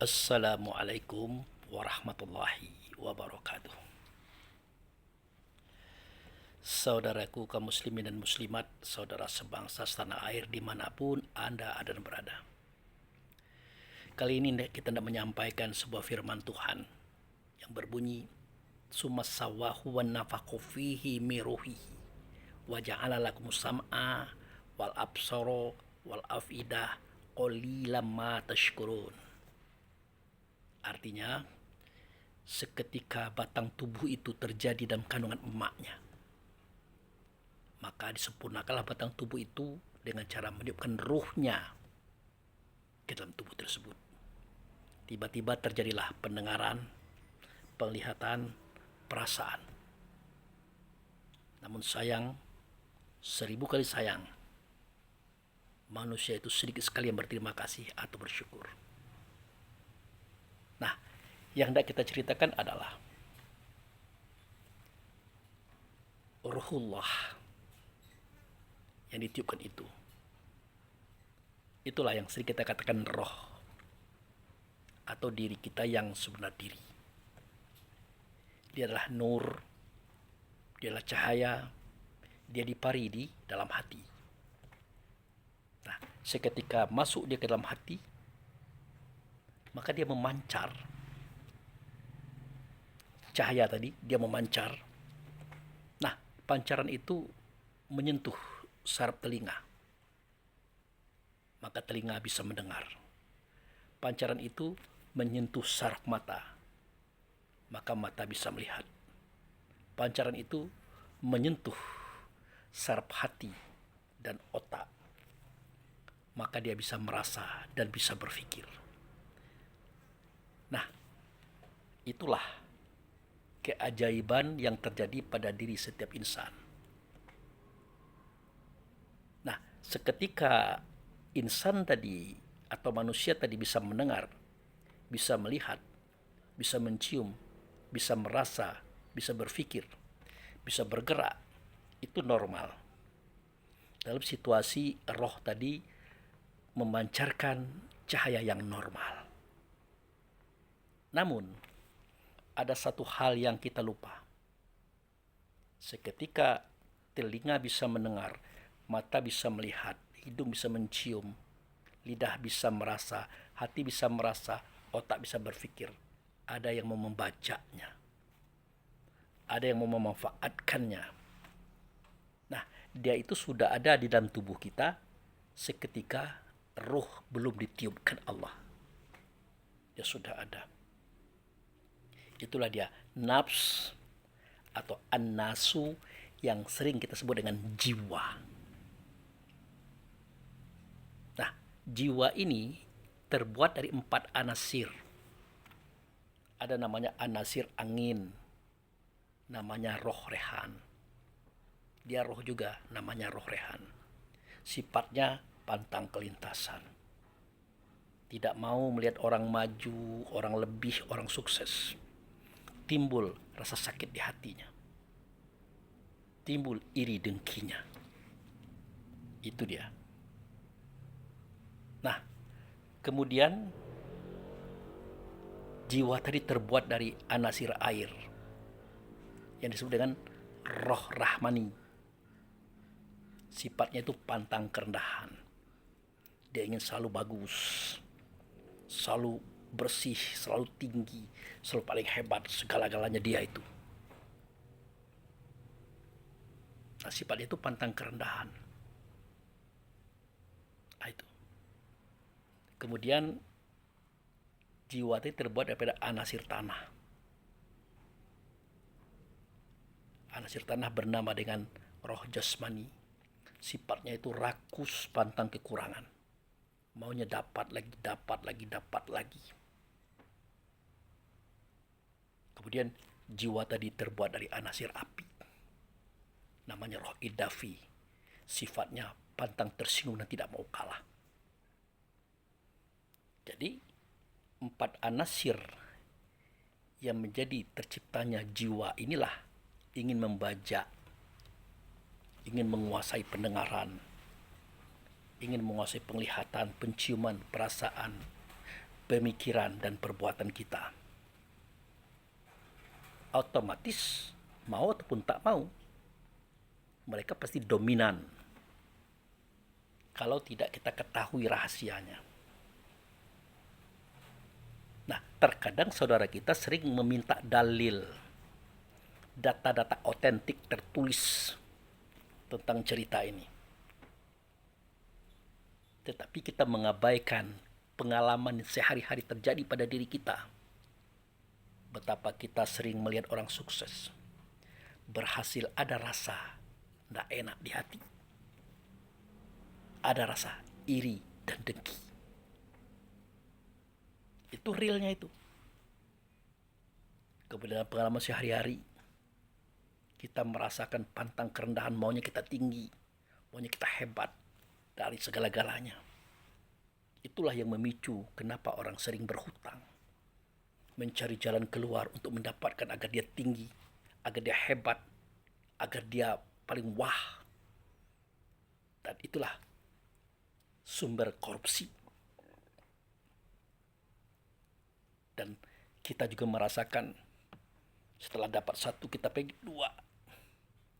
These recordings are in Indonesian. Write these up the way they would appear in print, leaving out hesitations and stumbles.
Assalamualaikum warahmatullahi wabarakatuh. Saudaraku kaum muslimin dan muslimat, saudara sebangsa setanah air dimanapun Anda ada dan berada. Kali ini kita hendak menyampaikan sebuah firman Tuhan yang berbunyi, Summa sawahu wa nafakhu fihi miruhihi wa ja'ala lakum sam'a wal absara wal afidah qalilan ma tashkurun. Artinya, seketika batang tubuh itu terjadi dalam kandungan emaknya, maka disempurnakanlah batang tubuh itu dengan cara meniupkan ruhnya ke dalam tubuh tersebut. Tiba-tiba terjadilah pendengaran, penglihatan, perasaan. Namun sayang, 1000 kali sayang, manusia itu sedikit sekali yang berterima kasih atau bersyukur. Nah, yang hendak kita ceritakan adalah ruhullah yang ditiupkan itu. Itulah yang sering kita katakan roh atau diri kita yang sebenar diri. Dia adalah nur, dia adalah cahaya, dia dipari di dalam hati. Nah, seketika masuk dia ke dalam hati, maka dia memancar. Cahaya tadi, dia memancar. Nah, pancaran itu menyentuh saraf telinga, maka telinga bisa mendengar. Pancaran itu menyentuh saraf mata, maka mata bisa melihat. Pancaran itu menyentuh saraf hati dan otak, maka dia bisa merasa dan bisa berpikir. Nah, itulah keajaiban yang terjadi pada diri setiap insan. Nah, seketika insan tadi atau manusia tadi bisa mendengar, bisa melihat, bisa mencium, bisa merasa, bisa berpikir, bisa bergerak, itu normal. Dalam situasi roh tadi memancarkan cahaya yang normal. Namun, ada satu hal yang kita lupa. Seketika telinga bisa mendengar, mata bisa melihat, hidung bisa mencium, lidah bisa merasa, hati bisa merasa, otak bisa berpikir. Ada yang mau membacanya, ada yang mau memanfaatkannya. Nah, dia itu sudah ada di dalam tubuh kita seketika ruh belum ditiupkan Allah. Dia sudah ada. Itulah dia nafs atau an-nasu yang sering kita sebut dengan jiwa. Nah, jiwa ini terbuat dari 4 anasir. Ada namanya anasir angin, namanya roh rehan. Dia roh juga, namanya roh rehan. Sifatnya pantang kelintasan. Tidak mau melihat orang maju, orang lebih, orang sukses. Timbul rasa sakit di hatinya. Timbul iri dengkinya. Itu dia. Nah, kemudian jiwa tadi terbuat dari anasir air yang disebut dengan roh rahmani. Sifatnya itu pantang kerendahan. Dia ingin selalu bagus, selalu bersih, selalu tinggi, selalu paling hebat, segala-galanya dia itu. Nah, sifatnya itu pantang kerendahan. Nah, itu. Kemudian jiwa itu terbuat daripada anasir tanah. Anasir tanah bernama dengan roh jasmani. Sifatnya itu rakus, pantang kekurangan. Maunya dapat lagi, dapat lagi, dapat lagi. Kemudian jiwa tadi terbuat dari anasir api. Namanya roh idafi. Sifatnya pantang tersinggung dan tidak mau kalah. Jadi 4 anasir yang menjadi terciptanya jiwa inilah ingin membajak, ingin menguasai pendengaran, ingin menguasai penglihatan, penciuman, perasaan, pemikiran dan perbuatan kita. Otomatis mau ataupun tak mau, mereka pasti dominan kalau tidak kita ketahui rahasianya. Nah, terkadang saudara kita sering meminta dalil, data-data otentik tertulis tentang cerita ini. Tetapi kita mengabaikan pengalaman sehari-hari terjadi pada diri kita. Betapa kita sering melihat orang sukses, berhasil, ada rasa tidak enak di hati. Ada rasa iri dan dengki. Itu realnya itu. Kemudian pengalaman sehari-hari, kita merasakan pantang kerendahan, maunya kita tinggi, maunya kita hebat dari segala-galanya. Itulah yang memicu kenapa orang sering berhutang, mencari jalan keluar untuk mendapatkan agar dia tinggi, agar dia hebat, agar dia paling wah. Dan itulah sumber korupsi. Dan kita juga merasakan setelah dapat satu kita pengen dua,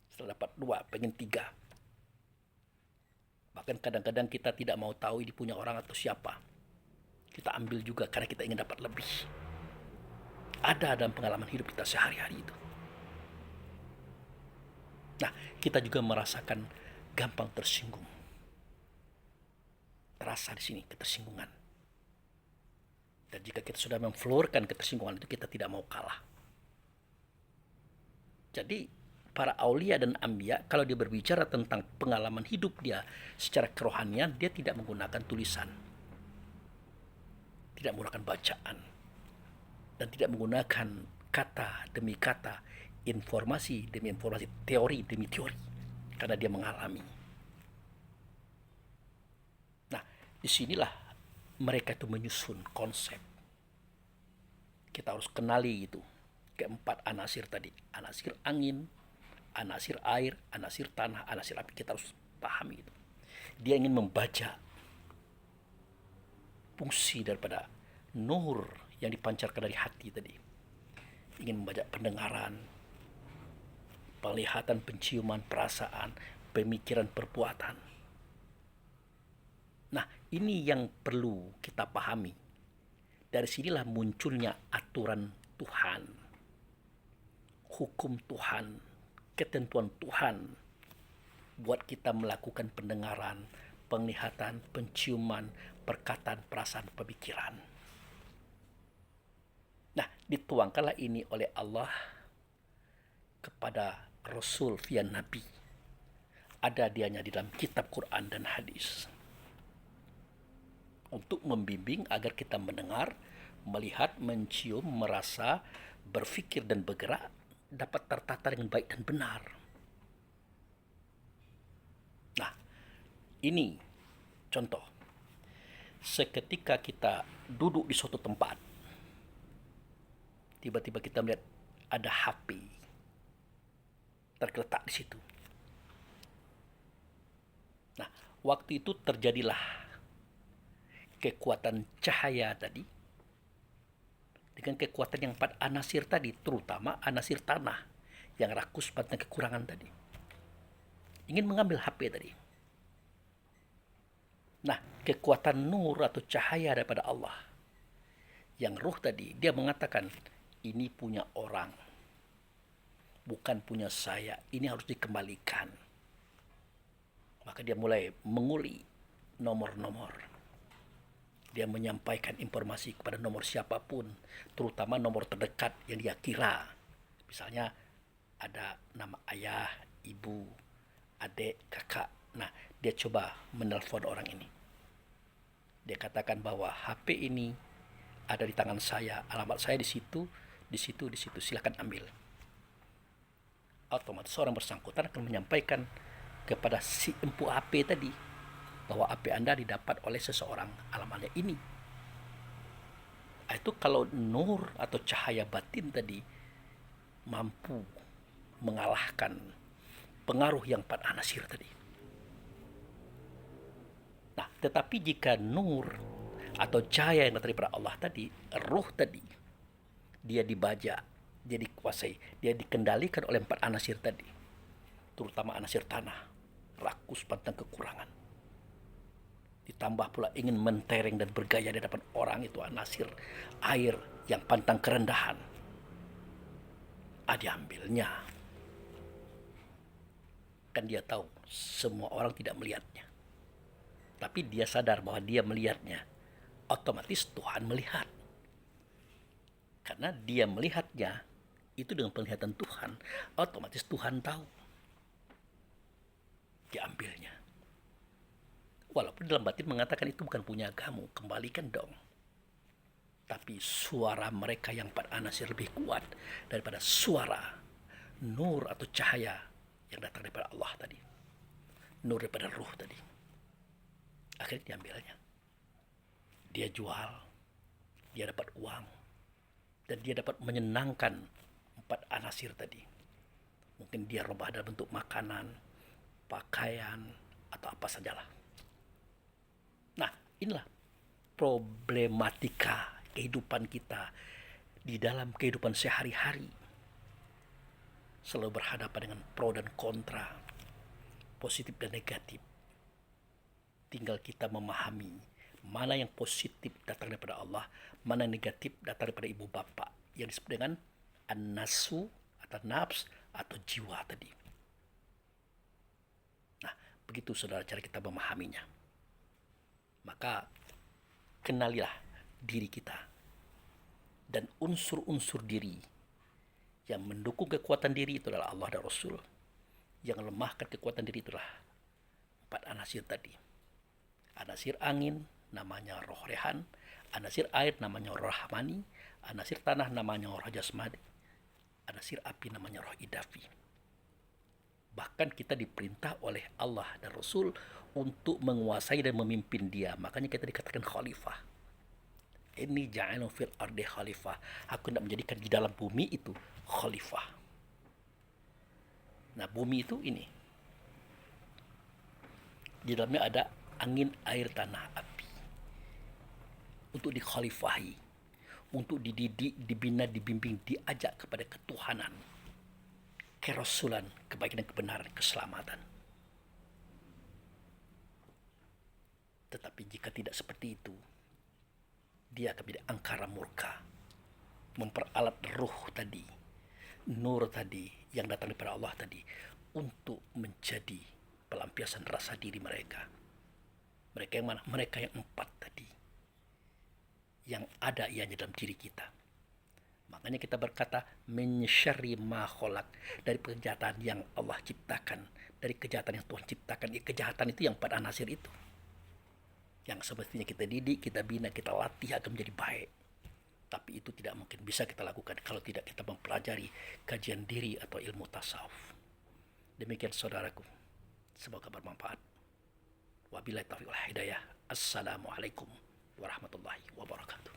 setelah dapat dua pengen tiga. Bahkan kadang-kadang kita tidak mau tahu ini punya orang atau siapa, kita ambil juga karena kita ingin dapat lebih. Ada dalam pengalaman hidup kita sehari-hari itu. Nah, kita juga merasakan gampang tersinggung. Terasa di sini ketersinggungan. Dan jika kita sudah memflorkan ketersinggungan itu, kita tidak mau kalah. Jadi para aulia dan ambia, kalau dia berbicara tentang pengalaman hidup dia secara kerohanian, dia tidak menggunakan tulisan, tidak menggunakan bacaan, dan tidak menggunakan kata demi kata, informasi demi informasi, teori demi teori, karena dia mengalami. Nah, disinilah mereka itu menyusun konsep. Kita harus kenali itu keempat anasir tadi, anasir angin, anasir air, anasir tanah, anasir api. Kita harus pahami itu. Dia ingin membaca fungsi daripada nur yang dipancarkan dari hati tadi. Ingin membaca pendengaran, penglihatan, penciuman, perasaan, pemikiran, perbuatan. Nah, ini yang perlu kita pahami. Dari sinilah munculnya aturan Tuhan, hukum Tuhan, ketentuan Tuhan buat kita melakukan pendengaran, penglihatan, penciuman, perkataan, perasaan, pemikiran. Nah, dituangkanlah ini oleh Allah kepada Rasul via Nabi. Ada dianya di dalam kitab Quran dan hadis. Untuk membimbing agar kita mendengar, melihat, mencium, merasa, berpikir dan bergerak dapat tertata dengan baik dan benar. Nah, ini contoh. Seketika kita duduk di suatu tempat, tiba-tiba kita melihat ada HP tergeletak di situ. Nah, waktu itu terjadilah kekuatan cahaya tadi dengan kekuatan yang empat anasir tadi, terutama anasir tanah yang rakus pada kekurangan tadi, ingin mengambil HP tadi. Nah, kekuatan nur atau cahaya daripada Allah yang ruh tadi, dia mengatakan ini punya orang, bukan punya saya, ini harus dikembalikan. Maka dia mulai menguli nomor-nomor. Dia menyampaikan informasi kepada nomor siapapun, terutama nomor terdekat yang dia kira. Misalnya ada nama ayah, ibu, adik, kakak. Nah, dia coba menelpon orang ini. Dia katakan bahwa HP ini ada di tangan saya, alamat saya di situ, di situ, di situ. Silakan ambil. Otomatis orang bersangkutan akan menyampaikan kepada si empu HP tadi bahwa HP Anda didapat oleh seseorang, alamatnya ini. Itu kalau nur atau cahaya batin tadi mampu mengalahkan pengaruh yang empat anasir tadi. Nah, tetapi jika nur atau cahaya yang datang daripada Allah tadi, ruh tadi, dia dibajak, dia dikuasai, dia dikendalikan oleh 4 anasir tadi, terutama anasir tanah, rakus, pantang, kekurangan. Ditambah pula ingin mentereng dan bergaya di hadapan orang, itu anasir air yang pantang kerendahan. Diambilnya. Kan dia tahu semua orang tidak melihatnya. Tapi dia sadar bahwa dia melihatnya. Otomatis Tuhan melihat. Karena dia melihatnya itu dengan penglihatan Tuhan, otomatis Tuhan tahu. Diambilnya. Walaupun dalam batin mengatakan itu bukan punya kamu, kembalikan dong. Tapi suara mereka yang 4 anasir lebih kuat daripada suara nur atau cahaya yang datang daripada Allah tadi. Nur daripada ruh tadi. Akhirnya diambilnya. Dia jual, dia dapat uang, dan dia dapat menyenangkan 4 anasir tadi. Mungkin dia rubah dalam bentuk makanan, pakaian, atau apa sajalah. Nah, inilah problematika kehidupan kita di dalam kehidupan sehari-hari. Selalu berhadapan dengan pro dan kontra, positif dan negatif. Tinggal kita memahami mana yang positif datang daripada Allah, mana yang negatif datang daripada ibu bapa, yang disebut dengan an-nasu atau nafs atau jiwa tadi. Nah, begitu saudara cara kita memahaminya. Maka kenalilah diri kita dan unsur-unsur diri. Yang mendukung kekuatan diri itu adalah Allah dan Rasul. Yang lemahkan kekuatan diri itulah 4 anasir tadi. Anasir angin namanya roh rehan, anasir air namanya roh rahmani, anasir tanah namanya roh jasmani, anasir api namanya roh idafi. Bahkan kita diperintah oleh Allah dan Rasul untuk menguasai dan memimpin dia. Makanya kita dikatakan khalifah. Ini ja'alun fil ardi khalifah. Aku hendak menjadikan di dalam bumi itu khalifah. Nah, bumi itu ini. Di dalamnya ada angin, air, tanah, api. Untuk dikhalifahi. Untuk dididik, dibina, dibimbing, diajak kepada ketuhanan. Kerasulan, kebaikan dan kebenaran, keselamatan. Tetapi jika tidak seperti itu, dia akan menjadi angkara murka, memperalat ruh tadi, nur tadi yang datang daripada Allah tadi, untuk menjadi pelampiasan rasa diri mereka. Mereka yang mana? Mereka yang 4 tadi, yang ada ianya dalam diri kita. Makanya kita berkata min syarri ma khalaq, dari kejahatan yang Allah ciptakan, dari kejahatan yang Tuhan ciptakan. Kejahatan itu yang 4 anasir itu, yang semestinya kita didik, kita bina, kita latih agar menjadi baik. Tapi itu tidak mungkin bisa kita lakukan kalau tidak kita mempelajari kajian diri atau ilmu tasawuf. Demikian saudaraku, semoga bermanfaat. Wabillahi taufiq wal hidayah. Assalamualaikum warahmatullahi wabarakatuh.